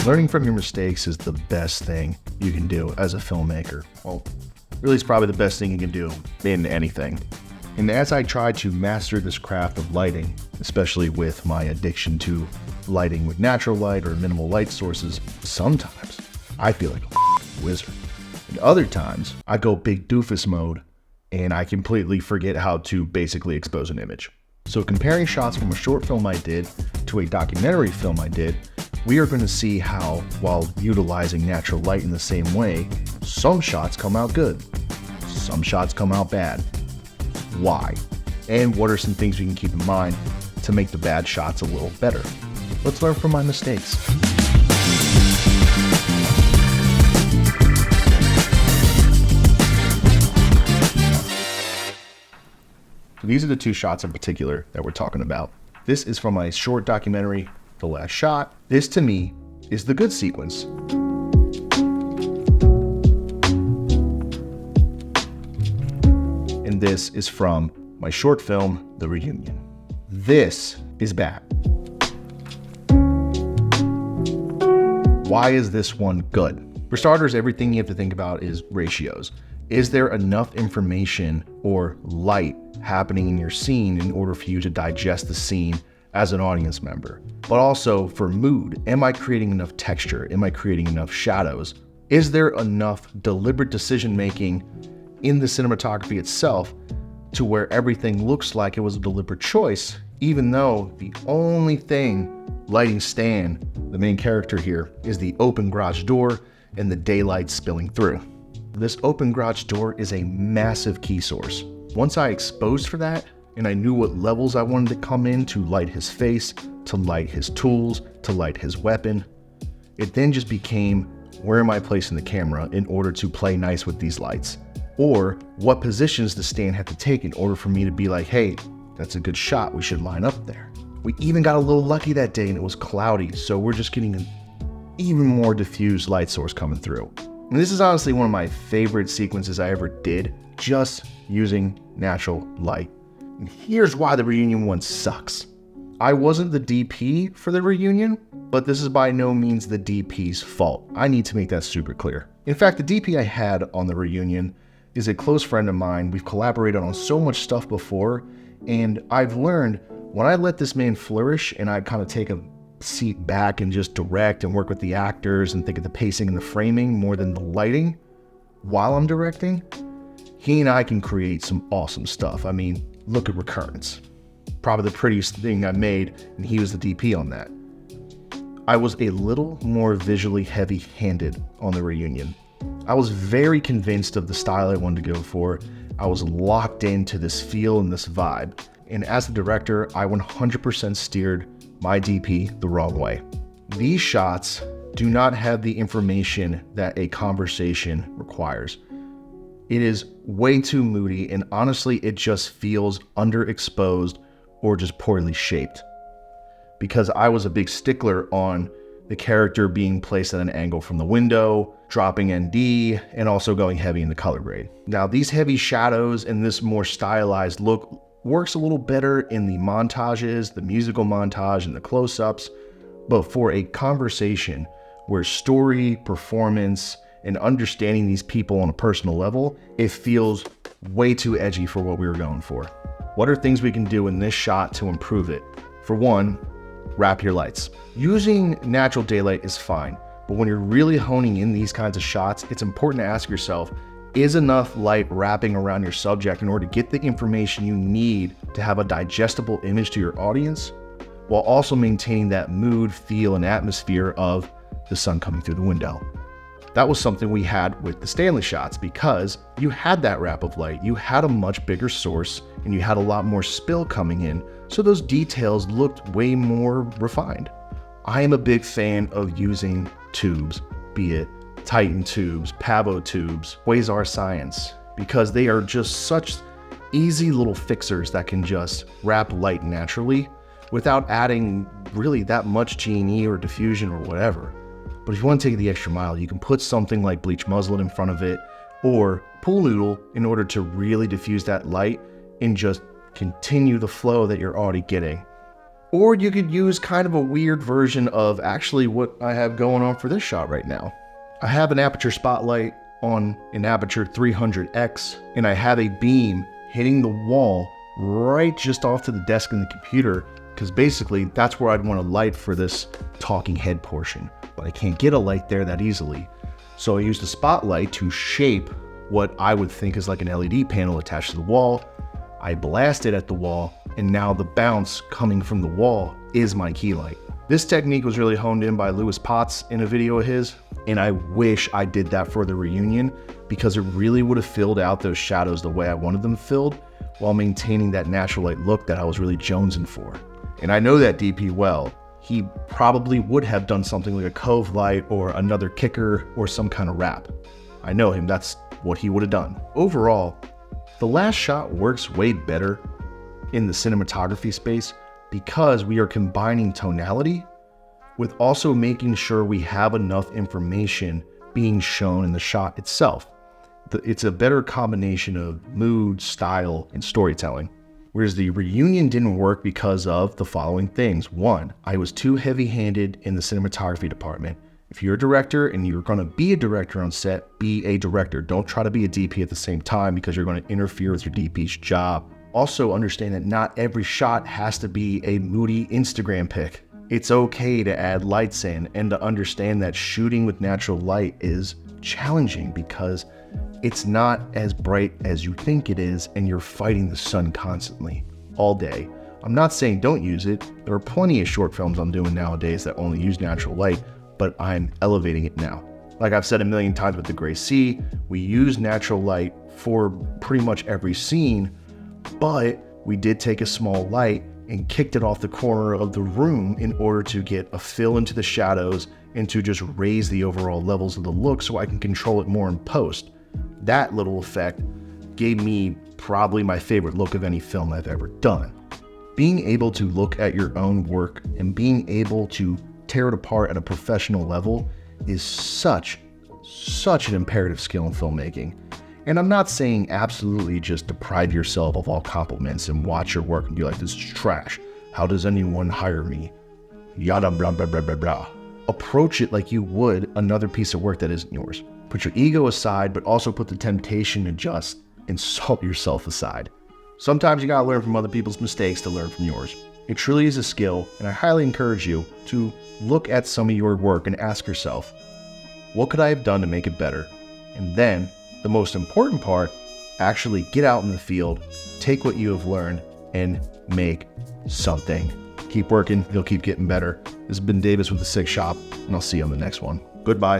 Learning from your mistakes is the best thing you can do as a filmmaker. Well, really it's probably the best thing you can do in anything. And as I try to master this craft of lighting, especially with my addiction to lighting with natural light or minimal light sources, sometimes I feel like a wizard. And other times I go big doofus mode and I completely forget how to basically expose an image. So comparing shots from a short film I did to a documentary film I did, we are going to see how, while utilizing natural light in the same way, some shots come out good, some shots come out bad. Why? And what are some things we can keep in mind to make the bad shots a little better? Let's learn from my mistakes. These are the two shots in particular that we're talking about. This is from my short documentary, The Last Shot. This, to me, is the good sequence. And this is from my short film, The Reunion. This is bad. Why is this one good? For starters, everything you have to think about is ratios. Is there enough information or light happening in your scene in order for you to digest the scene as an audience member? But also for mood, am I creating enough texture? Am I creating enough shadows? Is there enough deliberate decision making in the cinematography itself to where everything looks like it was a deliberate choice, even though the only thing lighting Stan, the main character here, is the open garage door and the daylight spilling through. This open garage door is a massive key source. Once I exposed for that, and I knew what levels I wanted to come in to light his face, to light his tools, to light his weapon, it then just became, where am I placing the camera in order to play nice with these lights? Or what positions the stand had to take in order for me to be like, hey, that's a good shot, we should line up there. We even got a little lucky that day and it was cloudy, so we're just getting an even more diffused light source coming through. And this is honestly one of my favorite sequences I ever did, just using natural light. And here's why the Reunion one sucks. I wasn't the DP for the Reunion, but this is by no means the DP's fault. I need to make that super clear. In fact, the DP I had on the Reunion is a close friend of mine. We've collaborated on so much stuff before, and I've learned when I let this man flourish and I kind of take a seat back and just direct and work with the actors and think of the pacing and the framing more than the lighting while I'm directing, he and I can create some awesome stuff. I mean, look at Recurrence. Probably the prettiest thing I made, and he was the DP on that. I was a little more visually heavy-handed on the Reunion. I was very convinced of the style I wanted to go for. I was locked into this feel and this vibe. And as the director, I 100% steered my DP the wrong way. These shots do not have the information that a conversation requires. It is way too moody, and honestly, it just feels underexposed or just poorly shaped. Because I was a big stickler on the character being placed at an angle from the window, dropping ND, and also going heavy in the color grade. Now, these heavy shadows and this more stylized look works a little better in the montages, the musical montage and the close-ups, but for a conversation where story, performance, and understanding these people on a personal level, it feels way too edgy for what we were going for. What are things we can do in this shot to improve it? For one, wrap your lights. Using natural daylight is fine, but when you're really honing in these kinds of shots, it's important to ask yourself, is enough light wrapping around your subject in order to get the information you need to have a digestible image to your audience, while also maintaining that mood, feel, and atmosphere of the sun coming through the window? That was something we had with the Stanley shots, because you had that wrap of light, you had a much bigger source, and you had a lot more spill coming in, so those details looked way more refined. I am a big fan of using tubes, be it Titan tubes, Pavo tubes, Quasar Science, because they are just such easy little fixers that can just wrap light naturally without adding really that much G&E or diffusion or whatever. But if you want to take the extra mile, you can put something like bleach muslin in front of it or pool noodle in order to really diffuse that light and just continue the flow that you're already getting. Or you could use kind of a weird version of actually what I have going on for this shot right now. I have an aperture spotlight on an aperture 300x, and I have a beam hitting the wall right just off to the desk in the computer, because basically that's where I'd want a light for this talking head portion. But I can't get a light there that easily. So I used a spotlight to shape what I would think is like an LED panel attached to the wall. I blasted at the wall, and now the bounce coming from the wall is my key light. This technique was really honed in by Lewis Potts in a video of his, and I wish I did that for the reunion, because it really would have filled out those shadows the way I wanted them filled, while maintaining that natural light look that I was really jonesing for. And I know that DP well. He probably would have done something like a cove light or another kicker or some kind of wrap. I know him, that's what he would have done. Overall, the last shot works way better in the cinematography space because we are combining tonality with also making sure we have enough information being shown in the shot itself. It's a better combination of mood, style, and storytelling. Whereas the reunion didn't work because of the following things. One, I was too heavy-handed in the cinematography department. If you're a director and you're going to be a director on set, be a director. Don't try to be a DP at the same time, because you're going to interfere with your DP's job. Also understand that not every shot has to be a moody Instagram pic. It's okay to add lights in, and to understand that shooting with natural light is challenging because it's not as bright as you think it is, and you're fighting the sun constantly all day. I'm not saying don't use it. There are plenty of short films I'm doing nowadays that only use natural light, but I'm elevating it now. Like I've said a million times with The Gray Sea, we use natural light for pretty much every scene, but we did take a small light and kicked it off the corner of the room in order to get a fill into the shadows and to just raise the overall levels of the look so I can control it more in post. That little effect gave me probably my favorite look of any film I've ever done. Being able to look at your own work and being able to tear it apart at a professional level is such an imperative skill in filmmaking. And I'm not saying absolutely just deprive yourself of all compliments and watch your work and be like, this is trash. How does anyone hire me? Yada blah blah blah blah blah. Approach it like you would another piece of work that isn't yours. Put your ego aside, but also put the temptation to just insult yourself aside. Sometimes you gotta learn from other people's mistakes to learn from yours. It truly is a skill, and I highly encourage you to look at some of your work and ask yourself, what could I have done to make it better? And then, the most important part, actually get out in the field, take what you have learned, and make something. Keep working, you'll keep getting better. This has been Davis with The Six Shop, and I'll see you on the next one. Goodbye.